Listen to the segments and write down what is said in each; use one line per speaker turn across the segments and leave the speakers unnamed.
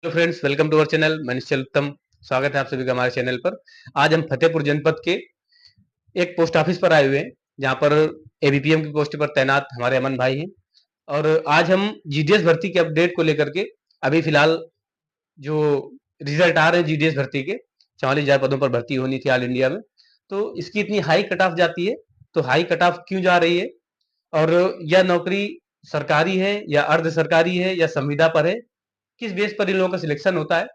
Hello friends, welcome to our channel. मैं निश्चल उत्तम, स्वागत है आप सभी का हमारे चैनल पर। आज हम फतेहपुर जनपद के एक पोस्ट ऑफिस पर आए हुए हैं, जहां पर एबीपीएम की पोस्ट पर तैनात हमारे अमन भाई हैं। और आज हम जीडीएस भर्ती के अपडेट को लेकर के, अभी फिलहाल जो रिजल्ट आ रहे हैं जीडीएस भर्ती के, 44,000 पदों पर भर्ती होनी थी ऑल इंडिया में, तो इसकी इतनी हाई कट ऑफ जाती है। तो हाई कट ऑफ क्यों जा रही है, और यह नौकरी सरकारी है या अर्ध सरकारी है या संविदा पर है, किस बेस पर इन लोगों का सिलेक्शन होता है,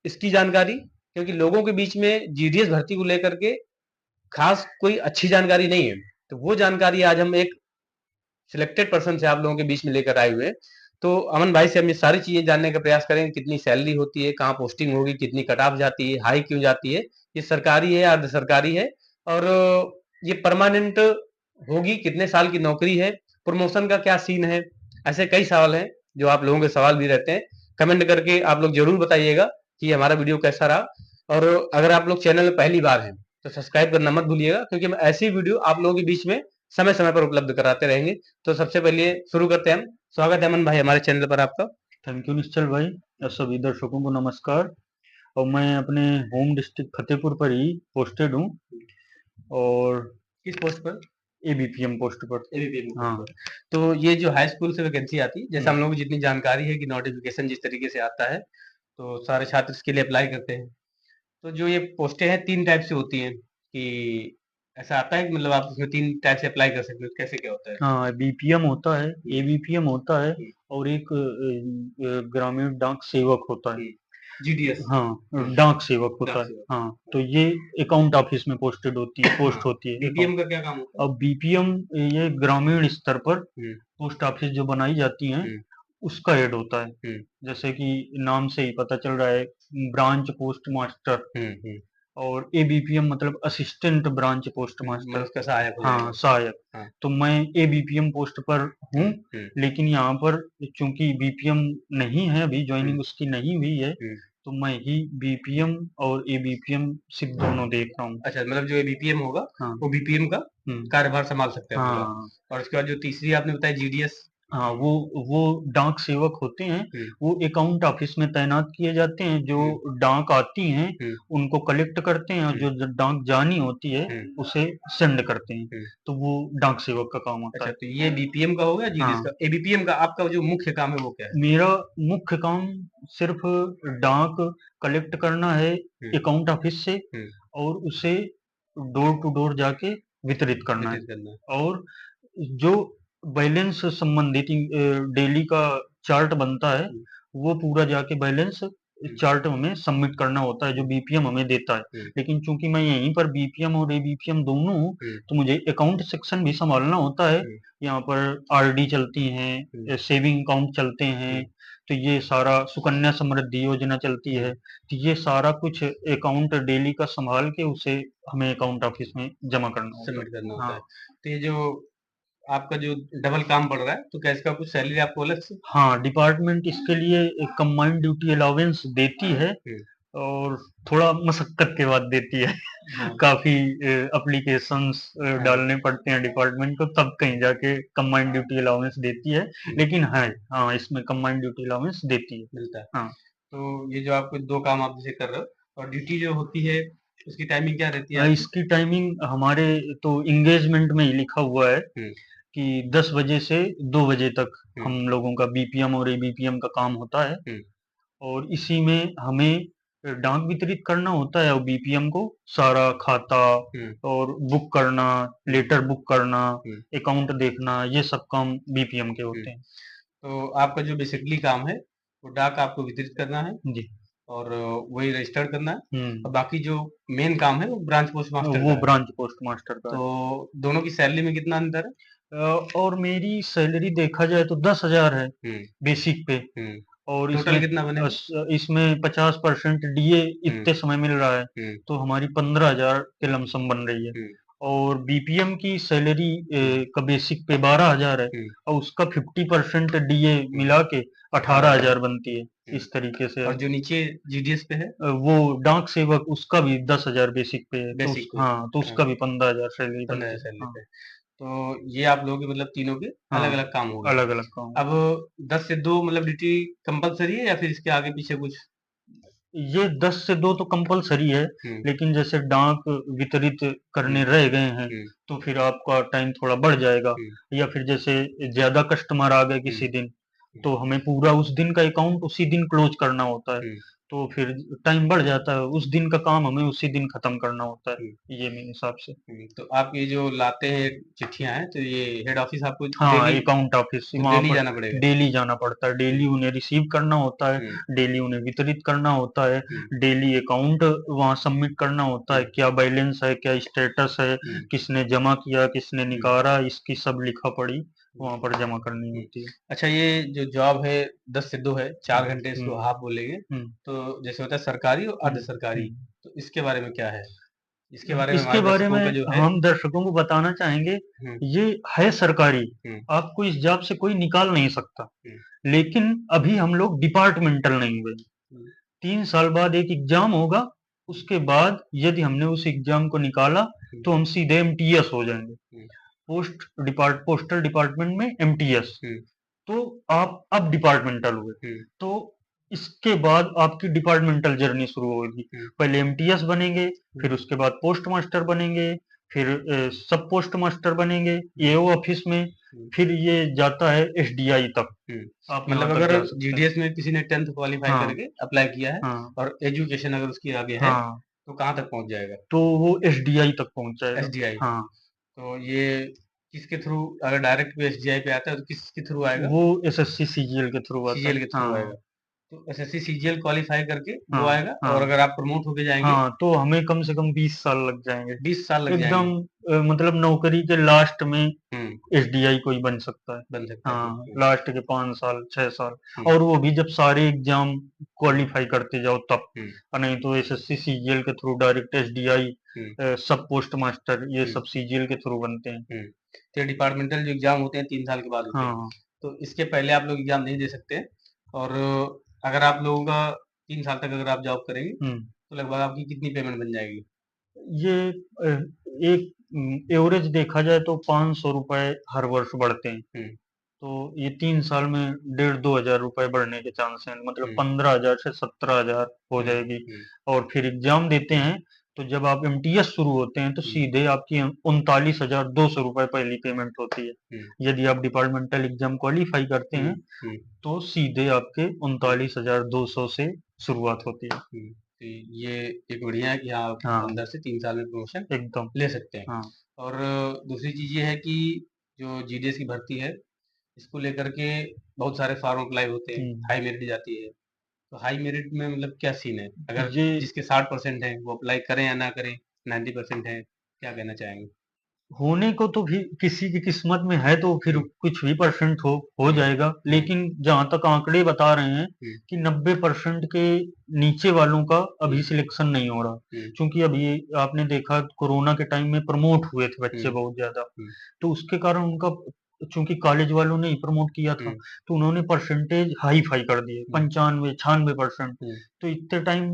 इसकी जानकारी। क्योंकि लोगों के बीच में जीडीएस भर्ती को लेकर के खास कोई अच्छी जानकारी नहीं है, तो वो जानकारी आज हम एक सिलेक्टेड पर्सन से आप लोगों के बीच में लेकर आए हुए हैं। तो अमन भाई से हम ये सारी चीजें जानने का प्रयास करेंगे, कितनी सैलरी होती है, कहाँ पोस्टिंग होगी, कितनी कट ऑफ जाती है, हाई क्यों जाती है, ये सरकारी है अर्ध सरकारी है, और ये परमानेंट होगी, कितने साल की नौकरी है, प्रमोशन का क्या सीन है। ऐसे कई सवाल हैं जो आप लोगों के सवाल भी रहते हैं। कमेंट करके आप लोग जरूर बताइएगा कि हमारा वीडियो कैसा रहा। और अगर आप लोग चैनल में पहली बार हैं तो सब्सक्राइब करना मत भूलिएगा, क्योंकि हम ऐसी वीडियो आप लोगों के बीच में समय समय पर उपलब्ध कराते रहेंगे। तो सबसे पहले शुरू करते हैं हम। स्वागत है अमन भाई हमारे चैनल पर आपका।
थैंक यू निश्चल भाई और सभी दर्शकों को नमस्कार। और मैं अपने होम डिस्ट्रिक्ट फतेहपुर पर ही पोस्टेड हूँ और
किस पोस्ट पर?
एबीपीएम पोस्ट पर।
एबीपीएम
हाँ।
पोस्ट पर। तो ये जो हाई स्कूल से वैकेंसी आती है, जैसे
हम्म,
हम लोगों को जितनी जानकारी है कि नोटिफिकेशन जिस तरीके से आता है, तो सारे छात्र इसके लिए अप्लाई करते हैं। तो जो ये पोस्टें हैं 3 टाइप से होती हैं, कि ऐसा आता है कि मतलब आप इसमें 3 टाइप से अप्लाई कर सकते हो, कैसे क्या होता है?
हाँ बीपीएम होता है,
हुँ,
एबीपीएम होता है
हुँ,
और एक ग्रामीण डाक सेवक होता है।
हुँ। जीडीएस।
हाँ
हुँ,
डाक सेवक
डाक
होता है।
सेवक।
हाँ तो ये अकाउंट ऑफिस में पोस्टेड होती है,
हाँ,
पोस्ट होती है अकाउंट।
बीपीएम का क्या काम होता है?
अब बीपीएम ये ग्रामीण स्तर पर
हुँ,
पोस्ट ऑफिस जो बनाई जाती हैं
हुँ,
उसका हेड होता है।
हुँ,
जैसे कि नाम से ही पता चल रहा है, ब्रांच पोस्ट मास्टर।
हुँ, हुँ,
और एबीपीएम मतलब असिस्टेंट ब्रांच पोस्ट
मतलब
मास्टर।
उसका सहायक हो
हाँ
जाएगा।
सहायक।
हाँ,
तो मैं एबीपीएम पोस्ट पर हूँ,
हुँ, हुँ,
लेकिन यहाँ पर चूंकि बीपीएम नहीं है, अभी
हुँ,
ज्वाइनिंग उसकी नहीं हुई है,
हुँ।
तो मैं ही बीपीएम और एबीपीएम सिर्फ दोनों देख रहा हूँ।
अच्छा, मतलब जो ये बीपीएम होगा,
हाँ।
वो बीपीएम का
हम्म।
कार्यभार संभाल सकता है पूरा।
हाँ।
और उसके बाद जो तीसरी आपने बताई जीडीएस।
हाँ वो डाक सेवक होते हैं।
हुँ,
वो अकाउंट ऑफिस में तैनात किए जाते हैं, जो
हुँ,
डाक आती हैं
हुँ,
उनको कलेक्ट करते हैं और
हुँ,
जो डाक जानी होती है
हुँ,
उसे सेंड करते हैं।
हुँ।
तो वो डाक सेवक का काम होता
अच्छा,
है।
तो ये बीपीएम का हो गया, जीडीएस का।
हाँ
एबीपीएम का आपका जो मुख्य काम है वो क्या है?
मेरा मुख्य काम सिर्फ डाक कलेक्ट करना है
हुँ,
अकाउंट ऑफिस से
हुँ,
और उसे डोर टू डोर जाके वितरित करना
वितरित करना है।
है। और जो बैलेंस संबंधित डेली का चार्ट बनता है
हुँ,
वो पूरा जाके बैलेंस
हुँ,
चार्ट हमें सबमिट करना होता है, जो बीपीएम हमें देता है।
हुँ,
लेकिन चूंकि मैं यहीं पर बीपीएम और एबीपीएम दोनों हूँ,
हुँ,
तो मुझे अकाउंट सेक्शन भी संभालना होता है।
हुँ,
यहाँ पर आरडी चलती
हुँ,
हैं, सेविंग अकाउंट चलते हैं,
हुँ।
तो ये सारा सुकन्या समृद्धि योजना चलती
हुँ,
है, तो ये सारा कुछ अकाउंट डेली का संभाल के उसे हमें अकाउंट ऑफिस में जमा करना होता
सबमिट करना
है।
होता है।
हाँ।
तो ये जो आपका जो डबल काम पड़ रहा है, तो क्या इसका कुछ सैलरी आपको अलग से?
हाँ डिपार्टमेंट इसके लिए कंबाइंड ड्यूटी अलाउंस देती है
हुँ,
और थोड़ा मशक्कत के बाद देती है।
हाँ,
काफी एप्लीकेशंस
हाँ,
डालने पड़ते हैं डिपार्टमेंट को, तब कहीं जाके कंबाइंड ड्यूटी अलाउंस देती है।
हुँ,
लेकिन है, हाँ इसमें कंबाइंड ड्यूटी अलाउंस देती है।
मिलता है।
हाँ।
तो ये जो आपको 2 काम आप जैसे कर रहे हो, और ड्यूटी जो होती है, उसकी टाइमिंग क्या रहती है आपकी?
इसकी टाइमिंग हमारे तो इंगेजमेंट में ही लिखा हुआ है
हुँ,
कि 10 बजे से 2 बजे तक
हुँ,
हम लोगों का बीपीएम और एबीपीएम का काम होता है।
हुँ,
और इसी में हमें डाक वितरित करना होता है और बीपीएम को सारा खाता
हुँ,
और बुक करना,
हुँ,
लेटर बुक करना,
हुँ,
अकाउंट देखना, ये सब काम बीपीएम के
हुँ।
होते हैं।
तो आपका जो बेसिकली काम है, वो डाक आपको वितरित करना है,
जी।
और वही रजिस्टर्ड करना है, और
हम्म।
बाकी जो मेन काम है वो ब्रांच पोस्ट मास्टर
वो
का है।
ब्रांच पोस्ट मास्टर का है।
तो दोनों की सैलरी में कितना अंतर है?
और मेरी सैलरी देखा जाए तो 10,000 है
हुँ,
बेसिक पे।
हुँ।
और
टोटल
इसमें
कितना बनेगा?
इसमें 50% डीए
हुँ,
इतने समय मिल रहा है,
हुँ,
तो हमारी 15,000 के लमसम बन रही है।
हुँ,
और बीपीएम की सैलरी
हुँ,
का बेसिक पे 12,000 है
हुँ,
और उसका 50% डीए
हुँ,
मिला के
18,000।
18,000 बनती है।
हुँ,
इस तरीके से है।
और जो नीचे जीडीएस पे है,
वो डाक सेवक उसका भी 10,000 बेसिक पे है, तो
बेसिक पे?
हाँ तो
हाँ,
उसका भी 15,000 सैलरी
15,000
बनती है।
सैलरी
हाँ।
पे। तो ये आप लोगों के मतलब तीनों के
हाँ
अलग-अलग काम हो गए।
अलग अलग काम
अब
होगा।
10 से 2 मतलब ड्यूटी कंपल्सरी है या फिर इसके आगे पीछे कुछ?
ये 10 से 2 तो कंपल्सरी है,
हुँ,
लेकिन जैसे डाक वितरित करने
हुँ,
रह गए हैं,
हुँ,
तो फिर आपका टाइम थोड़ा बढ़ जाएगा।
हुँ,
या फिर जैसे ज़्यादा कस्टमर आ गए
हुँ,
किसी दिन,
हुँ,
तो हमें पूरा उस दिन का अकाउंट उसी दिन क्लोज़ करना होता है,
हुँ,
तो फिर टाइम बढ़ जाता है, उस दिन का काम हमें उसी दिन खत्म करना होता है,
हुँ,
ये मेरे हिसाब से।
तो आप ये जो लाते हैं चिट्ठियाँ हैं, तो ये हेड ऑफ़िस आपको
हाँ,
डेली
अकाउंट ऑफिस
तो
वहाँ
डेली
पर
जाना पड़ेगा?
डेली जाना पड़ता है,
हुँ,
डेली उन्हें रिसीव करना होता है,
हुँ,
डेली उन्हें वितरित करना होता है,
हुँ,
डेली अकाउंट वहाँ सबमिट करना होता
हुँ,
है, क्या बैलेंस है, क्या स्टेटस है,
हुँ,
किसने जमा किया, किसने
हुँ,
निकाला, इसकी सब लिखा-पढ़ी
हुँ,
वहाँ पर जमा करनी
हुँ।
होती है।
अच्छा ये जो जॉब है 10 से 2 है, 4 घंटे
हुँ,
इसको हाफ बोलेंगे,
हुँ,
तो जैसे होता है सरकारी और अर्ध
हुँ,
सरकारी,
हुँ।
तो इसके बारे में क्या है? इसके बारे में
इसके
हमारे
बारे
दर्शकों
में
का जो है
हम दर्शकों को बताना चाहेंगे,
हुँ,
ये है सरकारी,
हुँ,
आपको इस जॉब से कोई निकाल नहीं सकता,
हुँ,
लेकिन अभी हम लोग डिपार्टमेंटल नहीं हुए।
हुँ,
3 साल बाद एक एग्ज़ाम होगा, उसके बाद यदि हमने उस एग्ज़ाम को निकाला,
हुँ,
तो हम सीधे एमटीएस हो जाएँगे।
हुँ,
पोस्टल डिपार्टमेंट में एमटीएस।
हुँ,
तो आप अब डिपार्टमेंटल हुए।
हुँ,
तो इसके बाद आपकी डिपार्टमेंटल जर्नी शुरू होगी।
हुँ,
पहले एमटीएस बनेंगे,
हुँ,
फिर उसके बाद पोस्ट मास्टर बनेंगे, फिर सब पोस्ट मास्टर बनेंगे
हुँ,
एओ ऑफिस में,
हुँ,
फिर ये जाता है एसडीआई तक,
हुँ।
आप
मतलब
यहाँ तक
अगर
जा सकते हैं।
जीडीएस में किसी ने 10th क्वालीफाई
हाँ,
करके अप्लाई किया है
हाँ,
और एजुकेशन अगर उसकी आगे है,
हाँ।
तो कहाँ तक पहुँच जाएगा?
तो वो एसडीआई तक पहुँच जाएगा।
एसडीआई।
हाँ,
तो ये किसके थ्रू अगर डायरेक्ट भी एसडीआई पे आता है तो किसके थ्रू आएगा?
वो एसएससी सीजीएल के थ्रू आता
सीजीएल
है।
के थ्रू आएगा।
हाँ,
तो एसएससी सीजीएल क्वालीफाई करके वो
हाँ,
आएगा और
हाँ,
अगर आप प्रमोट होके जाएँगे,
हाँ, तो हमें कम से कम 20 साल लग जाएँगे।
20 साल लग
एकदम
जाएँगे।
मतलब नौकरी के लास्ट में
हुँ,
एसडीआई कोई बन सकता है।
बन सकता है कोई।
हाँ,
हुँ,
लास्ट के 5 साल, 6 साल,
हुँ,
और वो भी जब सारे एग्ज़ाम
हुँ,
क्वालीफाई करते जाओ तब।
हुँ,
नहीं तो एसएससी सीजीएल के थ्रू डायरेक्ट एसडीआई,
हुँ,
सब पोस्ट मास्टर ये
हुँ,
सब सीजीएल के थ्रू बनते हैं।
हुँ। तो ये डिपार्टमेंटल जो एग्ज़ाम होते हैं 3 साल के बाद होते हैं।
हाँ,
तो इसके पहले आप लोग एग्ज़ाम नहीं दे सकते हैं और अगर आप लोगों का 3 साल तक अगर आप जॉब करेंगे,
हुँ।
तो लगभग आपकी कितनी पेमेंट बन जाएगी?
ये एक एवरेज देखा जाए तो ₹500 हर वर्ष बढ़ते हैं।
हुँ,
तो ये 3 साल में डेढ़ 2 हज़ार रुपए बढ़ने के चांस हैं, मतलब
हुँ,
15,000 से 17,000 हो
हुँ,
जाएगी।
हुँ,
और फिर एग्ज़ाम देते हैं, तो जब आप एमटीएस शुरू होते हैं, तो
हुँ,
सीधे आपकी 39,200 रुपए पहली पेमेंट होती है।
हुँ,
यदि आप डिपार्टमेंटल एग्ज़ाम क्वालीफाई करते
हुँ,
हैं,
हुँ,
तो सीधे आपके 39,200 से शुरुआत होती है।
हुँ। तो ये एक बढ़िया है कि आप
हाँ,
अंदर से 3 साल में प्रमोशन
एकदम।
ले सकते हैं।
हाँ।
और दूसरी चीज़ ये है कि जो जीडीएस की भर्ती है, इसको लेकर के बहुत सारे फॉर्म अप्लाई होते हैं,
हुँ।
हाई मेरिट जाती है। तो हाई मेरिट में मतलब क्या सीन है? अगर
ये
जिसके 60% हैं, वो अप्लाई करें या ना करें? 90% है, क्या कहना चाहेंगे?
होने को तो भी किसी की किस्मत में है, तो फिर
हुँ,
कुछ भी परसेंट हो
हुँ,
जाएगा।
हुँ,
लेकिन जहाँ तक आंकड़े बता रहे हैं
हुँ,
कि 90% के नीचे वालों का
हुँ,
अभी सिलेक्शन नहीं हो रहा।
हुँ,
क्योंकि अभी आपने देखा कोरोना के टाइम में प्रमोट हुए थे
हुँ,
बच्चे बहुत ज़्यादा।
हुँ,
तो उसके कारण उनका, चूँकि कॉलेज वालों ने ही प्रमोट किया था,
हुँ,
तो उन्होंने परसेंटेज हाई-फ़ाई कर दिए,
हुँ,
95-96%।
हुँ,
तो इतने टाइम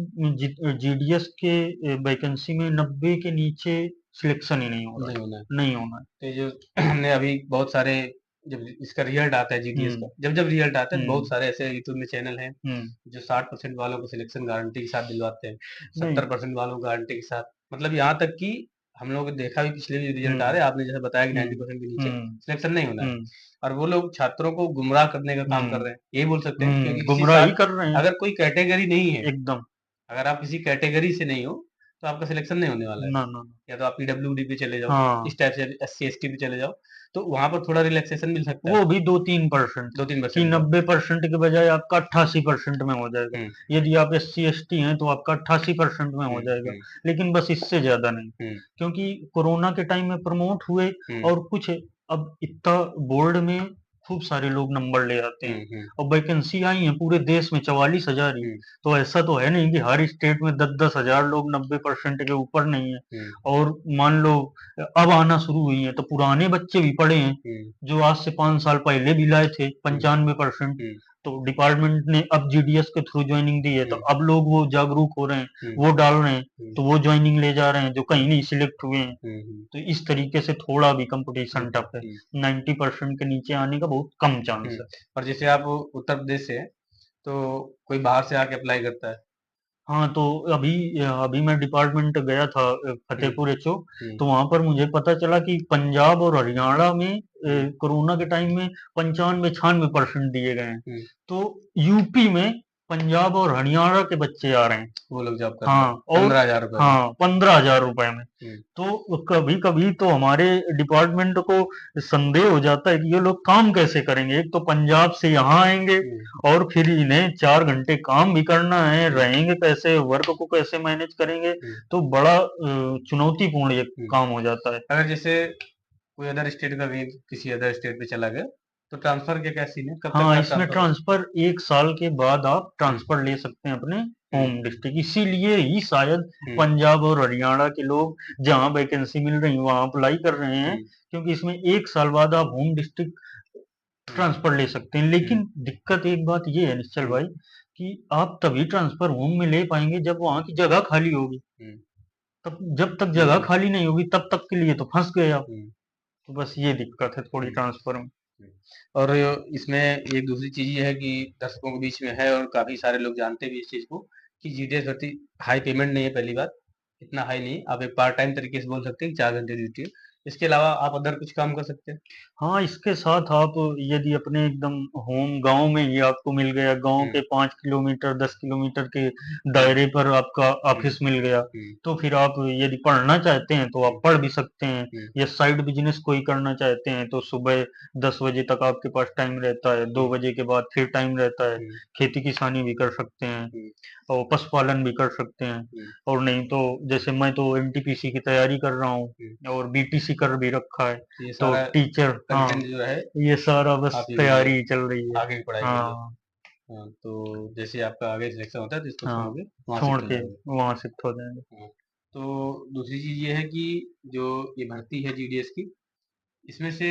जीडीएस के वैकेंसी में 90 के नीचे सिलेक्शन ही नहीं हो रहा
नहीं होना है।
है, नहीं होना है।
तो ये जो हमने अभी बहुत सारे जब इसका रिजल्ट आता है जीडीएस
हुँ,
का, जब-जब रिजल्ट आता है तो बहुत
हुँ,
सारे ऐसे यूट्यूब में चैनल हैं,
हुँ।
जो 60% वालों को सिलेक्शन गारंटी के साथ दिलवाते हैं,
नहीं।
70% वालों को गारंटी के साथ। मतलब यहाँ तक कि हम लोगों ने देखा भी पिछले भी रिजल्ट आ
हुँ,
रहे हैं, आपने जैसे बताया कि
हुँ,
90% के नीचे
हुँ,
सिलेक्शन नहीं होना है।
हुँ,
और वो लोग छात्रों को गुमराह करने का काम कर
हुँ,
रहे हैं, यही बोल सकते हैं
हुँ,
क्योंकि किसी
गुमराही
साल
कर रहे हैं,
अगर कोई कैटेगरी नहीं है,
एकदम।
अगर आप किसी कैटेगरी से नहीं हो, तो आपका सिलेक्शन नहीं होने वाला है।
ना, ना, ना।
या तो आप पीडब्ल्यूडी पे चले जाओ,
हाँ,
इस टाइप से एससी-एसटी पे चले जाओ, तो वहाँ पर थोड़ा रिलैक्सेशन मिल सकता है,
वो भी 2-3% कि
2-3% का।
90% के बजाय आपका 88% में हो जाएगा।
हुँ,
यदि आप एससी-एसटी हैं, तो आपका 88% में
हुँ,
हो जाएगा,
हुँ,
लेकिन बस इससे ज़्यादा नहीं।
हुँ,
क्योंकि कोरोना के टाइम में प्रमोट हुए,
हुँ,
और कुछ अब इतना बोर्ड में खूब सारे लोग नंबर ले आते
हुँ,
हैं,
हुँ,
और वैकेंसी आई है पूरे देश में 44,000 ही।
हुँ,
तो ऐसा तो है नहीं कि हर स्टेट में 10-10 हज़ार लोग 90% के ऊपर नहीं है।
हुँ,
और मान लो अब आना शुरू हुई है, तो पुराने बच्चे भी पढ़े हैं,
हुँ,
जो आज से 5 साल पहले भी लाए थे
हुँ,
95%।
हुँ,
तो डिपार्टमेंट ने अब जीडीएस के थ्रू ज्वाइनिंग दी है, तो
हुँ,
अब लोग वो जागरूक हो रहे हैं,
हुँ,
वो डाल रहे हैं,
हुँ,
तो वो ज्वाइनिंग ले जा रहे हैं जो कहीं नहीं सिलेक्ट हुए हैं।
हुँ, हुँ,
तो इस तरीके से थोड़ा भी
हुँ,
कंपटीशन टफ है।
हुँ,
90% के नीचे आने का बहुत कम चांस
हुँ।
है।
और जैसे आप उत्तर प्रदेश से हैं, तो कोई बाहर से आके अप्लाई करता है,
हाँ, तो अभी अभी मैं डिपार्टमेंट गया था
हुँ,
फतेहपुर एचओ,
हुँ,
तो वहाँ पर मुझे पता चला कि पंजाब और हरियाणा में
हुँ,
कोरोना के टाइम में 95-96% दिए गए हैं।
हुँ,
तो यूपी में पंजाब और हरियाणा के बच्चे आ रहे हैं।
वो लोग जॉब कर रहे हैं,
हाँ, और
15,000 रुपए में।
हाँ, 15,000 रुपए में।
हुँ,
तो कभी-कभी तो हमारे डिपार्टमेंट को संदेह हो जाता है कि ये लोग काम कैसे करेंगे? एक तो पंजाब से यहाँ आएँगे
हुँ,
और फिर इन्हें 4 घंटे काम भी करना है,
हुँ,
रहेंगे कैसे? वर्क को कैसे मैनेज करेंगे?
हुँ,
तो बड़ा चुनौतीपूर्ण ये
हुँ।
काम हो जाता है।
अगर जैसे कोई अदर स्टेट का कहीं किसी अदर स्टेट पे चला गया, तो ट्रांसफ़र का क्या सीन है? कब तक
हाँ,
का
इसमें
ट्रांसफ़र हो?
ट्रांसफ़र 1 साल के बाद आप
हुँ,
ट्रांसफ़र ले सकते हैं अपने
हुँ,
होम डिस्ट्रिक्ट। इसीलिए ही शायद
हुँ,
पंजाब और हरियाणा के लोग जहाँ वैकेंसी मिल रही है वहाँ अप्लाई कर रहे हैं,
हुँ,
क्योंकि इसमें 1 साल बाद आप होम डिस्ट्रिक्ट
हुँ,
ट्रांसफ़र ले सकते हैं।
हुँ,
लेकिन दिक्कत एक बात ये है निश्चल
हुँ,
भाई, कि आप तभी ट्रांसफ़र होम में ले पाएँगे जब वहाँ की जगह खाली होगी।
हुँ,
तब जब तक जगह
बिल्कुल।
खाली नहीं होगी तब तक के लिए तो फँस गए आप।
हुँ,
तो बस ये दिक्कत है थोड़ी
हुँ,
ट्रांसफ़र में।
हुँ। और इसमें एक दूसरी चीज़ ये है कि दर्शकों के बीच में है और काफ़ी सारे लोग जानते भी इस चीज़ को कि जीडीएस भर्ती हाई पेमेंट नहीं है पहली बात, इतना हाई नहीं है। आप एक पार्ट टाइम तरीके से बोल सकते हैं कि 4 घंटे ड्यूटी है। इसके अलावा आप अदर कुछ काम कर सकते हैं।
हाँ, इसके साथ आप यदि अपने एकदम होम गाँव में ही आपको मिल गया, गाँव
हुँ,
के 5 किलोमीटर, 10 किलोमीटर के
हुँ,
दायरे पर आपका
हुँ,
ऑफ़िस मिल गया,
हुँ,
तो फिर आप यदि पढ़ना चाहते हैं, तो
हुँ,
आप पढ़ भी सकते हैं,
हुँ,
या साइड बिज़नेस कोई करना चाहते हैं, तो सुबह 10 बजे तक आपके पास टाइम रहता है, 2
हुँ,
बजे के बाद फिर टाइम रहता है,
हुँ,
खेती-किसानी भी कर सकते हैं
हुँ,
और पशुपालन भी कर सकते हैं।
हुँ,
और नहीं तो जैसे मैं तो एनटीपीसी की तैयारी कर रहा हूँ
हुँ।
और बीटीसी कर भी रखा है,
तो ये
तो
सारा
टीचर हाँ।
कंटेंट जो है
ये सारा बस
आप ये
तैयारी चल रही है।
आगे की पढ़ाई के लिए।
हाँ,
हाँ, तो जैसे आपका आगे सिलेक्शन होता है तो इसको छोड़
हाँ,
के वहाँ
छोड़
शिफ्ट हो
के
जाओगे।
वहाँ शिफ्ट हो जाएँगे।
हाँ, तो दूसरी चीज़ ये है कि जो ये भर्ती है जीडीएस की, इसमें से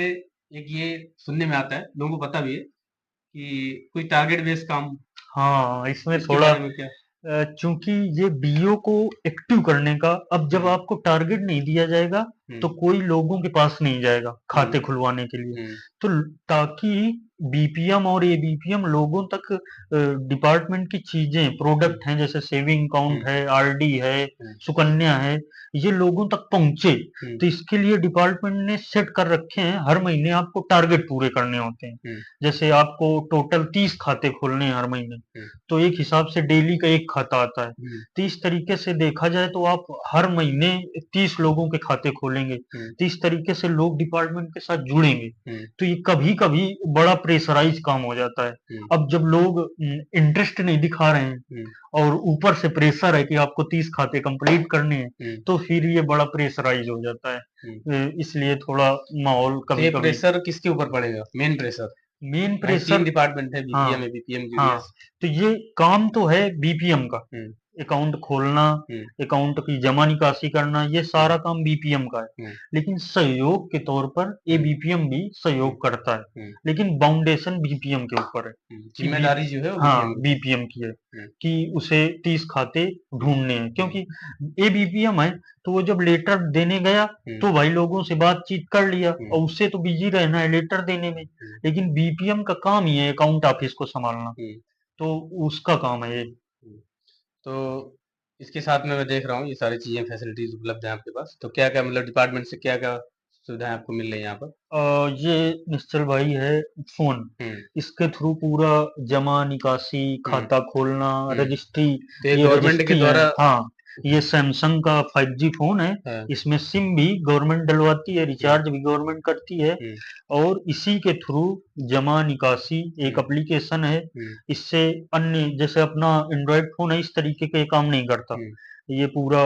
एक ये सुनने में आता है, लोगों को पता भी है कि कोई टारगेट बेस्ड काम,
हाँ, इसमें
इसके
थोड़ा
बारे में क्या?
चूँकि ये बीओ को एक्टिव करने का अब जब
हुँ,
आपको टारगेट नहीं दिया जाएगा,
हुँ,
तो कोई लोगों के पास नहीं जाएगा
हुँ,
खाते खुलवाने के लिए।
हुँ,
तो ताकि बीपीएम और एबीपीएम लोगों तक डिपार्टमेंट की चीज़ें,
हुँ,
प्रोडक्ट हैं जैसे सेविंग अकाउंट
हुँ,
है, आरडी है,
हुँ,
सुकन्या है, ये लोगों तक पहुँचे।
हुँ,
तो इसके लिए डिपार्टमेंट ने सेट कर रखे हैं, हर महीने आपको टारगेट पूरे करने होते हैं।
हुँ,
जैसे आपको टोटल 30 खाते खोलने हैं हर महीने।
हुँ,
तो एक हिसाब से डेली का एक खाता आता है।
हुँ,
तो इस तरीके से देखा जाए तो आप हर महीने 30 लोगों के खाते खोलेंगे।
हुँ,
तो इस तरीके से लोग डिपार्टमेंट के साथ जुड़ेंगे।
हुँ,
तो ये कभी-कभी बड़ा प्रेशराइज़ काम हो जाता है।
हुँ,
अब जब लोग इंटरेस्ट नहीं दिखा रहे हैं
हुँ,
और ऊपर से प्रेशर है कि आपको 30 खाते कंप्लीट करने हैं,
हुँ,
तो फिर ये बड़ा प्रेशराइज़ हो जाता है।
हुँ।
इसलिए थोड़ा माहौल
तो ये
कभी-कभी
प्रेशर किसके ऊपर पड़ेगा? Main pressure?
मेन
भाई 3
प्रेशर
डिपार्टमेंट है
हाँ,
बीपीएम, एबीपीएम,
हाँ।
जीडीएस।
तो ये काम तो है बीपीएम का।
हुँ,
अकाउंट खोलना,
हुँ,
अकाउंट की जमा निकासी करना, ये
हुँ,
सारा काम बीपीएम का है।
हुँ,
लेकिन सहयोग के तौर पर
हुँ,
एबीपीएम भी
हुँ,
सहयोग करता है,
हुँ,
लेकिन बाउंडेशन बीपीएम के ऊपर है
हुँ।
कि बी
ज़िम्मेदारी जो है वो
हाँ,
बीपीएम के ऊपर।
बीपीएम की है
हुँ,
कि उसे 30 खाते
हुँ,
ढूँढने हैं।
हुँ,
क्योंकि एबीपीएम है, तो वो जब लेटर देने गया,
हुँ,
तो भाई लोगों से बातचीत कर लिया
हुँ,
और उससे तो बिज़ी रहना है लेटर देने में।
हुँ,
लेकिन बीपीएम का काम ही है अकाउंट ऑफिस को सँभालना,
हुँ,
तो उसका काम है ये।
हुँ। तो इसके साथ में मैं देख रहा हूँ ये सारी चीज़ें फैसिलिटीज़ उपलब्ध हैं आपके पास। तो क्या-क्या मतलब डिपार्टमेंट से क्या-क्या सुविधाएँ आपको मिल रही हैं यहाँ पर?
ये निश्चल भाई है फ़ोन।
हुँ,
इसके थ्रू पूरा जमा, निकासी,
हुँ,
खाता खोलना,
हुँ।
रजिस्ट्री,
तो ये
ये
गवर्नमेंट के
रजिस्ट्री है।
द्वारा
हाँ, ये सैमसंग का 5G फ़ोन है।
हाँ,
इसमें सिम भी गवर्नमेंट डलवाती है,
हुँ,
रिचार्ज भी गवर्नमेंट करती है
हुँ,
और इसी के थ्रू जमा, निकासी एक
हुँ,
एप्लीकेशन है।
हुँ,
इससे अन्य जैसे अपना एंड्रॉयड फ़ोन है, इस तरीके के काम नहीं करता।
हुँ।
ये पूरा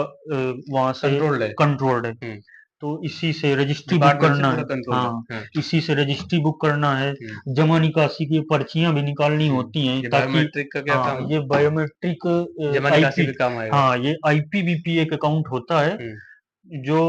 वहाँ से
कंट्रोल्ड है।
कंट्रोल्ड है।
हुँ,
तो इसी से रजिस्ट्री बुक
डिपार्टमेंट से
करना
पूरा
है।
कंट्रोल्ड है।
हाँ,
हाँ,
इसी से रजिस्ट्री बुक करना है,
हुँ,
जमा निकासी की पर्चियाँ भी निकालनी
हुँ।
होती हैं
ये
ताकि
बायोमेट्रिक का क्या
हाँ,
काम है?
ये बायोमेट्रिक
जमा निकासी
आईपी
पे काम आएगा।
हाँ, ये आईपीवीपी एक अकाउंट होता है
हुँ,
जो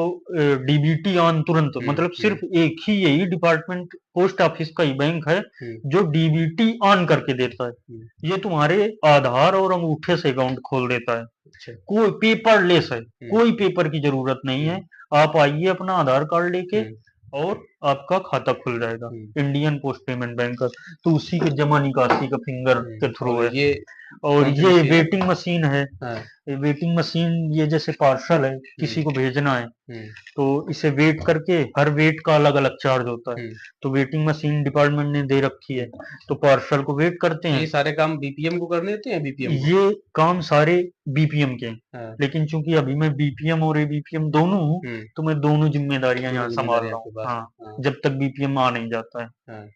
डीबीटी ऑन तुरंत
हुँ,
मतलब
हुँ,
सिर्फ एक ही यही डिपार्टमेंट पोस्ट ऑफिस का ही बैंक है
हुँ,
जो डीबीटी ऑन करके देता है।
हुँ।
ये तुम्हारे आधार और अंगूठे से अकाउंट खोल देता है।
अच्छा।
कोई पेपरलेस है,
हुँ,
कोई पेपर की ज़रूरत नहीं
हुँ,
है। आप आइए अपना आधार कार्ड लेके
हुँ,
और आपका खाता खुल जाएगा,
हम्म,
इंडियन पोस्ट पेमेंट बैंक का। तो उसी के जमा निकासी का फिंगर के थ्रू
और
है।
ये
और
कौन सी
ये
मशीन है?
वेटिंग मशीन है।
हाँ।
ये वेटिंग मशीन, ये जैसे पार्सल है, किसी
हम्म।
को भेजना है,
हम्म।
तो इसे वेट करके, हर वेट का अलग अलग चार्ज होता है।
हम्म।
तो वेटिंग मशीन डिपार्टमेंट ने दे रखी है,
हम्म।
तो पार्सल को वेट करते
तो
हैं।
ये सारे काम बीपीएम को करने देते हैं, बीपीएम को?
ये काम सारे बीपीएम के हैं,
हाँ।
लेकिन चूंकि अभी मैं बीपीएम और एबीपीएम दोनों हूँ,
हम्म।
तो मैं दोनों जिम्मेदारियां
दोनों
यहाँ संभाल
जिम्मेदारी
रहा
आपके
हूँ।
पास है।
हाँ,
हाँ।
जब तक बीपीएम आ नहीं जाता है।
हाँ।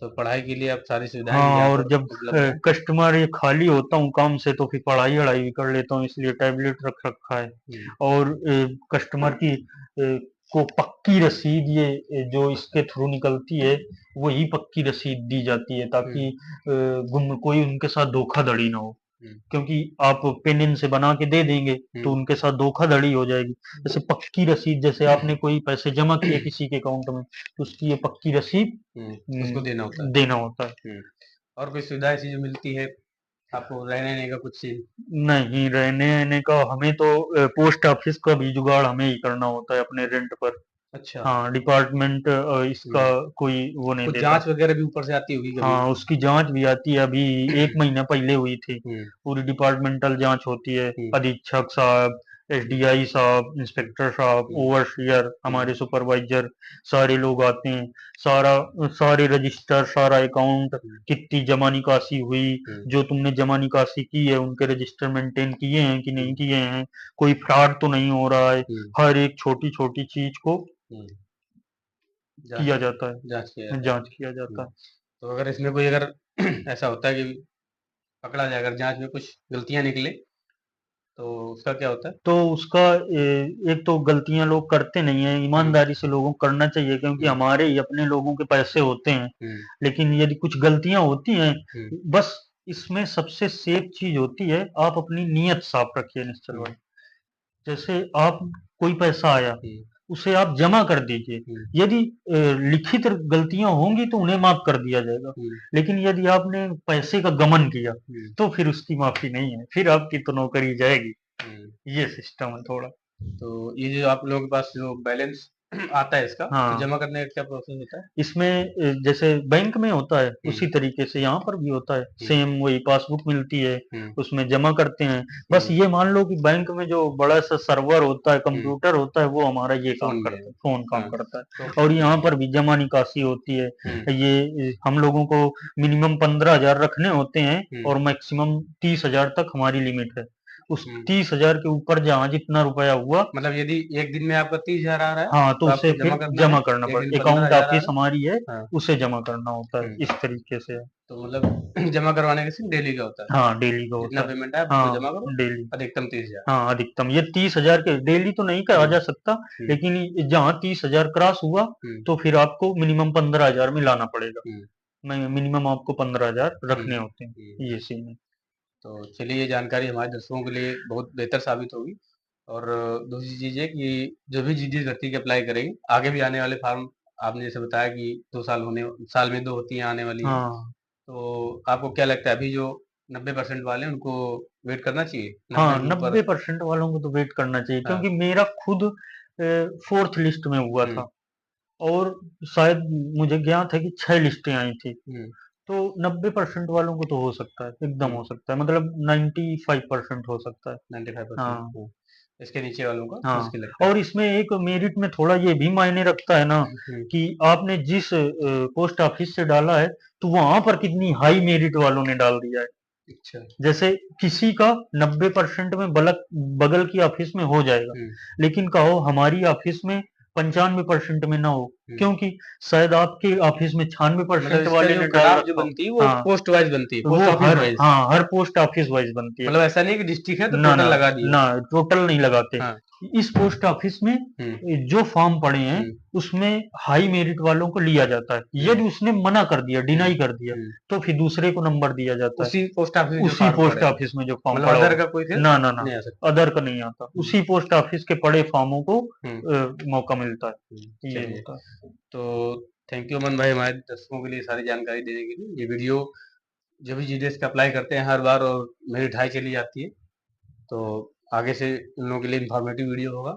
तो पढ़ाई के लिए आप सारी सुविधाएं भी
हाँ,
यहाँ
और
पर
जब
उपलब्ध है?
कस्टमर ये खाली होता हूँ काम से, तो फिर पढ़ाई वढ़ाई भी कर लेता हूँ, इसलिए टैबलेट रख रखा है।
हम्म।
और कस्टमर की को पक्की रसीद, ये जो इसके थ्रू निकलती है, वही पक्की रसीद दी जाती है, ताकि
हम्म।
गुम कोई उनके साथ धोखाधड़ी ना हो।
हम्म।
क्योंकि आप पेन इन से बना के दे देंगे, तो
हम्म।
उनके साथ धोखाधड़ी हो जाएगी। जैसे पक्की रसीद, जैसे आपने कोई पैसे जमा किए किसी के अकाउंट में, तो उसकी ये पक्की रसीद
उसको देना होता है।
देना होता है।
हम्म। और कोई सुविधा ऐसी जो मिलती है आपको, रहने रहने का कुछ सीन?
नहीं, रहने रहने का हमें तो पोस्ट ऑफिस का भी जुगाड़ हमें ही करना होता है अपने रेंट पर।
अच्छा।
हाँ, डिपार्टमेंट इसका
हम्म।
कोई वो नहीं
कुछ
देता।
जांच वगैरह भी ऊपर से आती होगी कभी?
हाँ, उसकी जांच भी आती है, अभी 1 महीना पहले हुई थी।
हम्म।
पूरी डिपार्टमेंटल जांच होती है,
हम्म।
अधीक्षक साहब, एसडीआई साहब, इंस्पेक्टर साहब,
हम्म।
ओवरसियर,
हम्म।
हमारे सुपरवाइजर, सारे लोग आते हैं। सारा सारे रजिस्टर, सारा अकाउंट,
हम्म।
कितनी जमा निकासी हुई,
हम्म।
जो तुमने जमा निकासी की है उनके रजिस्टर मेंटेन किए हैं कि नहीं
हम्म।
किए हैं, कोई फ्रॉड तो नहीं हो रहा है।
हम्म।
हर एक छोटी छोटी चीज को
हम्म। जांच
किया जाता
जांच किया
है,
जाता है।
जांच किया जाता है।
तो अगर इसमें कोई, अगर ऐसा होता है कि पकड़ा जाए, अगर जांच में कुछ गलतियां निकले, तो उसका क्या होता है?
तो उसका एक तो गलतियां लोग करते नहीं है,
हम्म।
ईमानदारी से लोगों को करना चाहिए, क्योंकि
हम्म।
हमारे ही अपने लोगों के पैसे होते हैं।
हम्म।
लेकिन यदि कुछ गलतियां होती हैं,
हम्म।
बस इसमें सबसे सेफ चीज होती है, आप अपनी नीयत साफ रखिए निश्चल
हम्म।
भाई। जैसे आप, कोई पैसा आया,
हम्म।
उसे आप जमा कर दीजिए।
हम्म।
यदि लिखित गलतियां होंगी तो उन्हें माफ कर दिया जाएगा।
हम्म।
लेकिन यदि आपने पैसे का गमन किया,
हम्म।
तो फिर उसकी माफी नहीं है, फिर आपकी तो नौकरी जाएगी।
हम्म।
ये सिस्टम है थोड़ा।
तो ये जो आप लोगों के पास जो बैलेंस आता है इसका, तो
हाँ,
जमा करने का क्या प्रोसेस होता है?
इसमें जैसे बैंक में होता है,
हम्म।
उसी तरीके से यहाँ पर भी होता है,
हम्म।
सेम वही पासबुक मिलती है,
हम्म।
उसमें जमा करते हैं। बस
हम्म।
ये मान लो कि बैंक में जो बड़ा सा सर्वर होता है,
हम्म।
कंप्यूटर होता है, वो हमारा ये काम
फोन में है।
करता है, फोन काम
हाँ।
करता
तो
है। और यहाँ पर भी जमा निकासी होती है।
हम्म।
ये हम लोगों को मिनिमम 15,000 रखने होते हैं,
हम्म।
और मैक्सिमम 30,000 तक हमारी लिमिट है। उस
हम्म।
30,000 के ऊपर जहाँ जितना रुपया हुआ,
मतलब यदि एक दिन में आपका 30,000 आ रहा है,
हाँ, तो
तो
उसे
आपको जमा
फिर
करना है।
जमा करना
एक दिन
पड़ता,
पंद्रह
अकाउंट
हजार आ
ऑफिस
रहा
हमारी है,
है। हाँ।
उसे जमा करना होता है,
हम्म।
इस तरीके से है।
तो मतलब जमा करवाने का सिर्फ डेली का होता है?
हाँ, डेली का
जितना
होता है।
पेमेंट है आप उसको
हाँ,
जमा करो,
डेली।
अधिकतम 30,000।
हाँ, अधिकतम ये 30,000 के डेली तो नहीं कहा
हम्म।
जा सकता,
हम्म।
लेकिन जहाँ 30,000 क्रॉस हुआ,
हम्म।
तो फिर आपको मिनिमम 15,000 में लाना पड़ेगा।
हम्म।
मिनिमम आपको 15,000
हम्म।
रखने होते हैं।
हम्म।
ये सीन है।
तो चलिए, ये जानकारी हमारे दर्शकों के लिए बहुत बेहतर साबित होगी। और दूसरी चीज़ है कि जो भी जिस व्यक्ति की अप्लाई करेंगे, आगे भी आने वाले फार्म, आपने जैसे बताया कि 2 साल होने, साल में 2 होती हैं आने वाली हैं,
हाँ,
तो आपको क्या लगता है, अभी जो 90% वाले हैं उनको वेट करना चाहिए, 90
हाँ,
के ऊपर?
90% वालों को तो वेट करना चाहिए,
हाँ।
क्योंकि मेरा खुद फोर्थ लिस्ट में हुआ
हम्म।
था, और शायद मुझे ज्ञात है कि 6 लिस्टें आई थी।
हम्म।
तो 90% वालों को तो हो सकता है, एकदम
हम्म।
हो सकता है, मतलब 95% हो सकता है।
95%।
हाँ,
इसके नीचे वालों का
हाँ।
मुश्किल लगता है।
और इसमें एक मेरिट में थोड़ा ये भी मायने रखता है ना,
हम्म।
कि आपने जिस पोस्ट ऑफिस से डाला है, तो वहां पर कितनी हाई मेरिट वालों ने डाल दिया है।
अच्छा।
जैसे किसी का 90% में बगल की ऑफिस में हो जाएगा,
हम्म।
लेकिन कहो हमारी ऑफिस में 95% में ना हो,
हम्म।
क्योंकि शायद आपके ऑफिस में छियानवे
तो मतलब
परसेंट
इसका
वाले
जो
ने
कट
डाल
ऑफ जो
रखा हो।
बनती है वो
हाँ,
पोस्ट वाइज बनती है, पोस्ट
वो
ऑफिस वाइज?
हर पोस्ट ऑफिस वाइज बनती है।
मतलब ऐसा नहीं कि डिस्ट्रिक्ट है तो
ना,
टोटल
ना,
लगा दिए?
ना, टोटल नहीं लगाते।
हाँ।
इस पोस्ट ऑफिस में
हम्म।
जो फॉर्म पड़े हैं,
हम्म।
उसमें हाई मेरिट वालों को लिया जाता है।
हम्म।
यदि उसने मना कर दिया,
हम्म।
डिनाई कर दिया,
हम्म।
तो फिर दूसरे को नंबर दिया जाता है,
उसी पोस्ट ऑफिस में जो
उसी
फॉर्म
पोस्ट
पड़े,
ऑफिस में जो फॉर्म
मतलब
पड़ा
अदर
होगा।
का कोई फिर
ना, ना, ना,
नहीं आ सकता?
अदर का नहीं आता,
हम्म।
उसी पोस्ट ऑफिस के पड़े फॉर्मों को
हम्म।
मौका मिलता है। ये
चलिए,
होता है।
तो थैंक यू अमन भाई, हमारे दर्शकों के लिए सारी जानकारी देने के लिए। ये वीडियो जो भी जीडीएस का अप्लाई करते हैं हर बार, और मेरी ढाई चली जाती है, तो आगे से उन लोगों के लिए इंफॉर्मेटिव वीडियो होगा।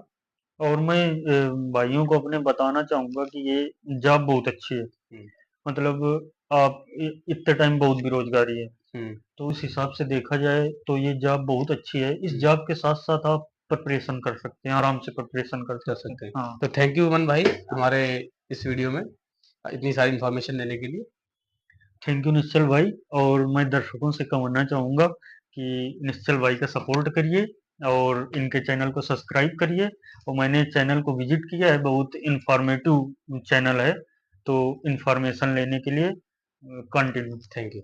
और मैं भाइयों को अपने बताना चाहूँगा कि ये जॉब बहुत अच्छी है।
हुँ,
मतलब आप इतने टाइम बहुत बेरोजगारी है,
हुँ,
तो उस हिसाब से देखा जाए तो ये जॉब बहुत अच्छी है। इस
हुँ,
जॉब के साथ साथ आप प्रिपरेशन कर सकते हैं, आराम से प्रिपरेशन कर
कर
सकते हैं।
सकते हैं।
हाँ,
तो थैंक यू अमन भाई तुम्हारे इस वीडियो में इतनी सारी इन्फॉर्मेशन देने के लिए।
थैंक यू निश्चल भाई। और मैं दर्शकों से कहना चाहूँगा कि निश्चल भाई का सपोर्ट करिए और इनके चैनल को सब्सक्राइब करिए। और मैंने चैनल को विजिट किया है, बहुत इंफॉर्मेटिव चैनल है, तो इंफॉर्मेशन लेने के लिए कंटिन्यू।
Thank you.